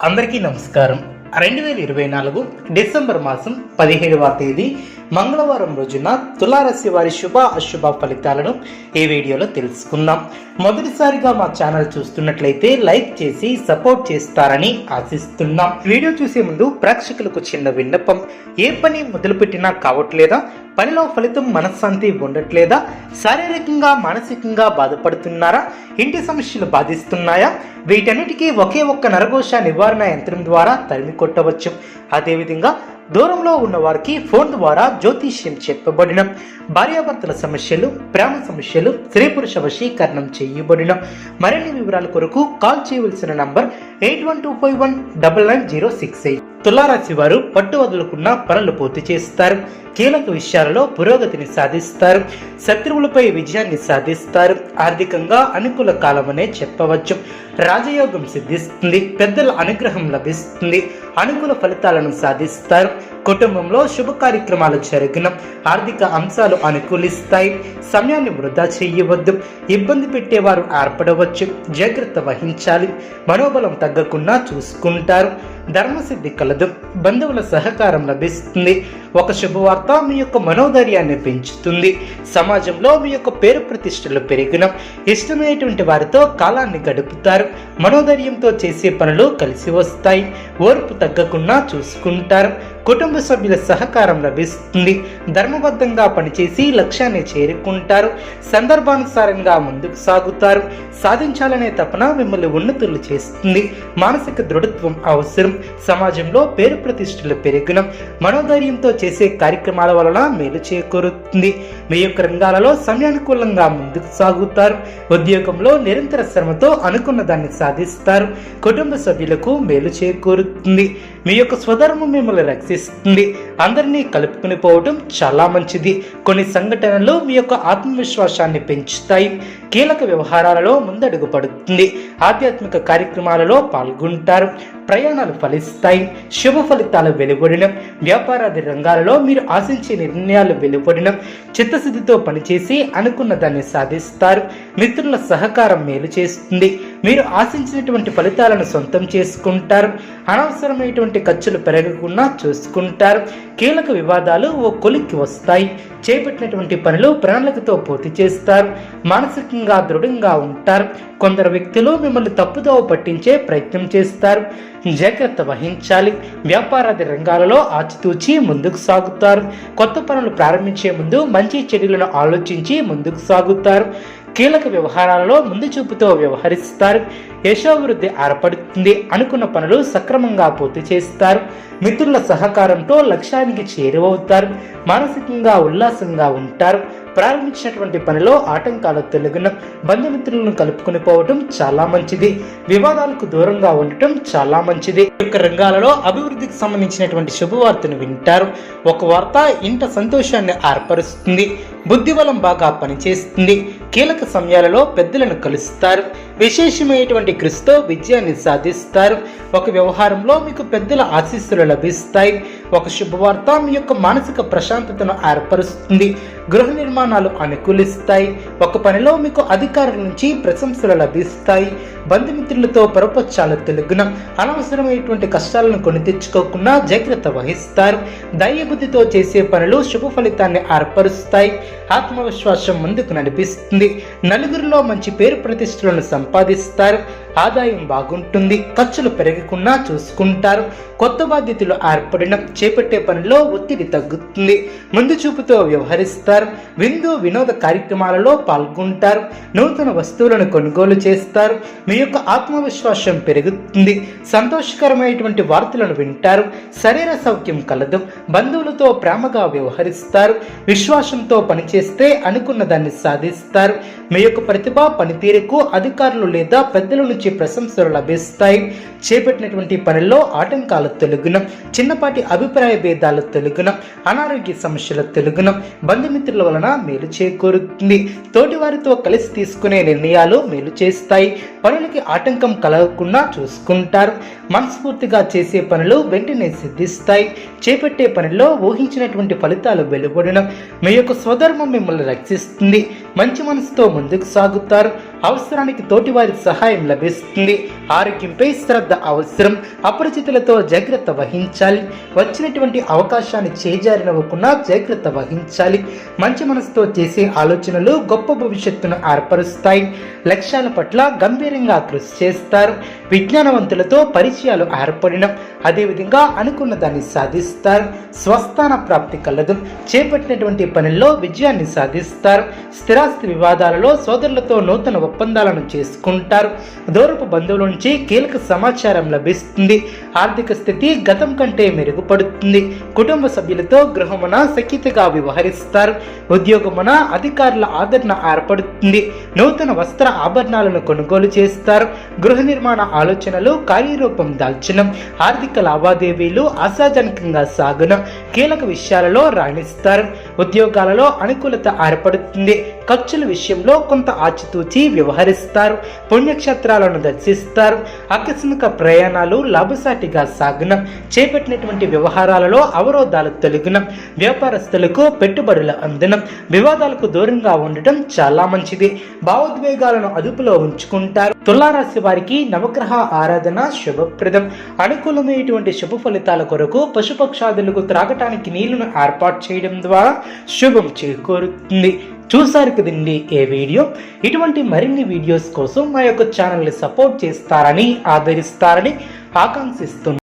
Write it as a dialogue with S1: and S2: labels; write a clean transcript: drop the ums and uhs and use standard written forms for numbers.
S1: అందరికీ నమస్కారం. 2024 డిసెంబర్ మాసం 17వ తేదీ మంగళవారం రోజున తులారాశి వారి శుభ అశుభ ఫలితాలను ఈ వీడియోలో తెలుసుకుందాం. మొదటిసారిగా మా ఛానల్ చూస్తున్నట్లయితే లైక్ చేసి సపోర్ట్ చేస్తారని ఆశిస్తున్నాం. వీడియో చూసే ముందు ప్రేక్షకులకు చిన్న విన్నపం. ఏ పని మొదలుపెట్టినా కావట్లేదా? పనిలో ఫలితం మనశ్శాంతి ఉండట్లేదా? శారీరకంగా మానసికంగా బాధపడుతున్నారా? ఇంటి సమస్యలు బాధిస్తున్నాయా? వీటన్నిటికీ ఒకే ఒక్క నరఘోష నివారణ యంత్రం ద్వారా తరిమి కొట్టవచ్చు. అదేవిధంగా దూరంలో ఉన్న వారికి ఫోన్ ద్వారా జ్యోతిష్యం చెప్పబడిన భార్యాభర్తల సమస్యలు, ప్రేమ సమస్యలు, స్త్రీ పురుష వశీకరణం చేయబడిన మరిన్ని వివరాల కొరకు కాల్ చేయవలసిన నంబర్ 8125199068. తులారాశి వారు పట్టు వదులుకున్న పనులు పూర్తి చేస్తారు. కీలక విషయాలలో పురోగతిని సాధిస్తారు. శత్రువులపై విజయాన్ని సాధిస్తారు. ఆర్థికంగా అనుకూల కాలమనే చెప్పవచ్చు. రాజయోగం సిద్ధిస్తుంది. పెద్దల అనుగ్రహం లభిస్తుంది. అనుకూల ఫలితాలను సాధిస్తారు. కుటుంబంలో శుభ కార్యక్రమాలు జరిగిన ఆర్థిక అంశాలు అనుకూలిస్తాయి. సమయాన్ని వృధా చేయవద్దు. ఇబ్బంది పెట్టేవారు ఏర్పడవచ్చు. జాగ్రత్త వహించాలి. మనోబలం తగ్గకుండా చూసుకుంటారు. ధర్మసిద్ధి కలదు. బంధువుల సహకారం లభిస్తుంది. ఒక శుభవార్త మీ యొక్క మనోధైర్యాన్ని పెంచుతుంది. సమాజంలో మీ యొక్క పేరు ప్రతిష్టలు పెరిగిన ఇష్టమైనటువంటి వారితో కాలాన్ని గడుపుతారు. మనోధైర్యంతో చేసే పనులు కలిసి వస్తాయి. ఓర్పు తగ్గకుండా చూసుకుంటారు. కుటుంబ సభ్యుల సహకారం లభిస్తుంది. ధర్మబద్ధంగా పనిచేసి లక్ష్యాన్ని చేరుకుంటారు. సందర్భానుసారంగా ముందుకు సాగుతారు. సాధించాలనే తపన మిమ్మల్ని ఉన్నతులు చేస్తుంది. మానసిక దృఢత్వం అవసరం. సమాజంలో పేరు ప్రతిష్టలు పెరిగిన మనోధైర్యంతో చేసే కార్యక్రమాల వలన మేలు చేకూరుతుంది. మీ యొక్క రంగాలలో సమయానుకూలంగా ముందుకు సాగుతారు. ఉద్యోగంలో నిరంతర శ్రమతో అనుకున్న దాన్ని సాధిస్తారు. కుటుంబ సభ్యులకు మేలు చేకూరుతుంది. మీ యొక్క స్వధర్మం మిమ్మల్ని రక్షిస్తుంది. అందరినీ కలుపుకుని పోవడం చాలా మంచిది. కొన్ని సంఘటనలు మీ యొక్క ఆత్మవిశ్వాసాన్ని పెంచుతాయి. కీలక వ్యవహారాలలో ముందడుగు పడుతుంది. ఆధ్యాత్మిక కార్యక్రమాలలో పాల్గొంటారు. ప్రయాణాలు ఫలిస్తాయి. శుభ ఫలితాలు వెలువడిన వ్యాపారాది రంగాలలో మీరు ఆశించే నిర్ణయాలు వెలువడిన చిత్తశుద్ధితో పనిచేసి అనుకున్న దాన్ని సాధిస్తారు. మిత్రుల సహకారం మేలు చేస్తుంది. మీరు ఆశించినటువంటి ఫలితాలను సొంతం చేసుకుంటారు. అనవసరమైనటువంటి ఖర్చులు పెరగకుండా చూసుకుంటారు. కీలక వివాదాలు ఓ కొలిక్కి వస్తాయి. చేపట్టినటువంటి పనులు ప్రణాళికతో పూర్తి చేస్తారు. మానసికంగా దృఢంగా ఉంటారు. కొందరు వ్యక్తులు మిమ్మల్ని తప్పుదోవ పట్టించే ప్రయత్నం చేస్తారు. జాగ్రత్త వహించాలి. వ్యాపారాది రంగాలలో ఆచితూచి ముందుకు సాగుతారు. కొత్త పనులు ప్రారంభించే ముందు మంచి చెడులను ఆలోచించి ముందుకు సాగుతారు. కీలక వ్యవహారాలలో ముందు చూపుతో వ్యవహరిస్తారు. యశోవృద్ధి ఏర్పడుతుంది. అనుకున్న పనులు సక్రమంగా పూర్తి చేస్తారు. మిత్రుల సహకారంతో లక్ష్యానికి చేరువవుతారు. మానసికంగా ఉల్లాసంగా ఉంటారు. ప్రారంభించినటువంటి పనిలో ఆటంకాలు తొలగిన బంధుమిత్రులను కలుపుకుని పోవటం చాలా మంచిది. వివాదాలకు దూరంగా ఉండటం చాలా మంచిది. ఈ యొక్క రంగాలలో అభివృద్ధికి సంబంధించినటువంటి శుభవార్తను వింటారు. ఒక వార్త ఇంట సంతోషాన్ని ఏర్పరుస్తుంది. బుద్ధిబలం బాగా పనిచేస్తుంది. కీలక సమయాలలో పెద్దలను కలుస్తారు. విశేషమైనటువంటి కృషితో విజయాన్ని సాధిస్తారు. ఒక వ్యవహారంలో మీకు పెద్దల ఆశీస్సులు లభిస్తాయి. ఒక శుభవార్త మీ యొక్క మానసిక ప్రశాంతతను ఏర్పరుస్తుంది. గృహ నిర్మాణాలు అనుకూలిస్తాయి. ఒక పనిలో మీకు అధికారుల నుంచి ప్రశంసలు లభిస్తాయి. బంధుమిత్రులతో పరపక్షాలు తెలుగున అనవసరమైనటువంటి కష్టాలను కొని తెచ్చుకోకుండా జాగ్రత్త వహిస్తారు. ధైర్యబుద్ధితో చేసే పనులు శుభ ఫలితాన్ని ఏర్పరుస్తాయి. ఆత్మవిశ్వాసం ముందుకు నడిపిస్తుంది. నలుగురిలో మంచి పేరు ప్రతిష్టలను సంపాదిస్తారు. ఆదాయం బాగుంటుంది. ఖర్చులు పెరగకుండా చూసుకుంటారు. కొత్త బాధ్యతలు ఏర్పడిన చేపట్టే పనిలో ఒత్తిడి తగ్గుతుంది. ముందు చూపుతో వ్యవహరిస్తారు. విందు వినోద కార్యక్రమాలలో పాల్గొంటారు. నూతన వస్తువులను కొనుగోలు చేస్తారు. మీ యొక్క ఆత్మవిశ్వాసం పెరుగుతుంది. సంతోషకరమైనటువంటి వార్తలను వింటారు. శరీర సౌఖ్యం కలదు. బంధువులతో ప్రేమగా వ్యవహరిస్తారు. విశ్వాసంతో పనిచేస్తే అనుకున్న దాన్ని సాధిస్తారు. మీ యొక్క ప్రతిభ పనితీరుకు అధికారులు లేదా పెద్దల నుంచి ప్రశంసలు లభిస్తాయి. చేపట్టినటువంటి పనుల్లో ఆటంకాలు తొలగిన చిన్నపాటి అభిప్రాయ భేదాలు తొలగిన అనారోగ్య సమస్యలు తొలగిన బంధుమిత్రుల వలన మేలు చేకూరుతుంది. తోటి వారితో కలిసి తీసుకునే నిర్ణయాలు మేలు చేస్తాయి. పనులకి ఆటంకం కలగకుండా చూసుకుంటారు. మనస్ఫూర్తిగా చేసే పనులు వెంటనే సిద్ధిస్తాయి. చేపట్టే పనిలో ఊహించినటువంటి ఫలితాలు వెలువడిన మీ యొక్క స్వధర్మం మిమ్మల్ని రక్షిస్తుంది. మంచి మనసుతో ముందుకు సాగుతారు. అవసరానికి తోటివారి సహాయం లభిస్తుంది. ఆరోగ్యంపై శ్రద్ధ అవసరం. అపరిచితులతో జాగ్రత్త వహించాలి. వచ్చినటువంటి అవకాశాన్ని చేజారినవ్వకుండా జాగ్రత్త వహించాలి. మంచి మనసుతో చేసే ఆలోచనలు గొప్ప భవిష్యత్తును ఏర్పరుస్తాయి. లక్ష్యాల పట్ల గంభీరంగా కృషి చేస్తారు. విజ్ఞానవంతులతో పరిచయాలు ఏర్పడిన అదేవిధంగా అనుకున్న దాన్ని సాధిస్తారు. స్వస్థాన ప్రాప్తి కలదు. చేపట్టినటువంటి పనుల్లో విజయాన్ని సాధిస్తారు. స్థిరాస్తి వివాదాలలో సోదరులతో నూతన ఒప్పందాలను చేసుకుంటారు. దూరపు బంధువుల నుంచి కీలక సమాచారం లభిస్తుంది. ఆర్థిక స్థితి గతం కంటే మెరుగుపడుతుంది. కుటుంబ సభ్యులతో గృహమున సఖ్యతగా వ్యవహరిస్తారు. ఉద్యోగమున అధికారుల ఆదరణ ఏర్పడుతుంది. నూతన వస్త్ర ఆభరణాలను కొనుగోలు చేస్తారు. గృహ నిర్మాణ ఆలోచనలు కార్యరూపం దాల్చిన ఆర్థిక లావాదేవీలు ఆశాజనకంగా సాగున కీలక విషయాలలో రాణిస్తారు. ఉద్యోగాలలో అనుకూలత ఏర్పడుతుంది. ఖర్చుల విషయంలో కొంత ఆచితూచి వ్యవహరిస్తారు. పుణ్యక్షేత్రాలను దర్శిస్తారు. ఆకస్మిక ప్రయాణాలు లాభసాటిగా సాగున చేపట్టినటువంటి వ్యవహారాలలో అవరోధాలు తొలగిన వ్యాపారస్తులకు పెట్టుబడుల అందనం వివాదాలకు దూరంగా ఉండటం చాలా మంచిది. భావోద్వేగాలను అదుపులో ఉంచుకుంటారు. తులారాశి వారికి నవగ్రహ ఆరాధన శుభప్రదం. అనుకూలమైనటువంటి శుభ ఫలితాల కొరకు పశుపక్షాదులకు త్రాగటానికి నీళ్లను ఏర్పాటు చేయడం ద్వారా శుభం చేకూరుతుంది. చూసారు కదండి ఏ వీడియో. ఇటువంటి మరిన్ని వీడియోస్ కోసం మా యొక్క ఛానల్ని సపోర్ట్ చేస్తారని ఆదరిస్తారని ఆకాంక్షిస్తున్నాను.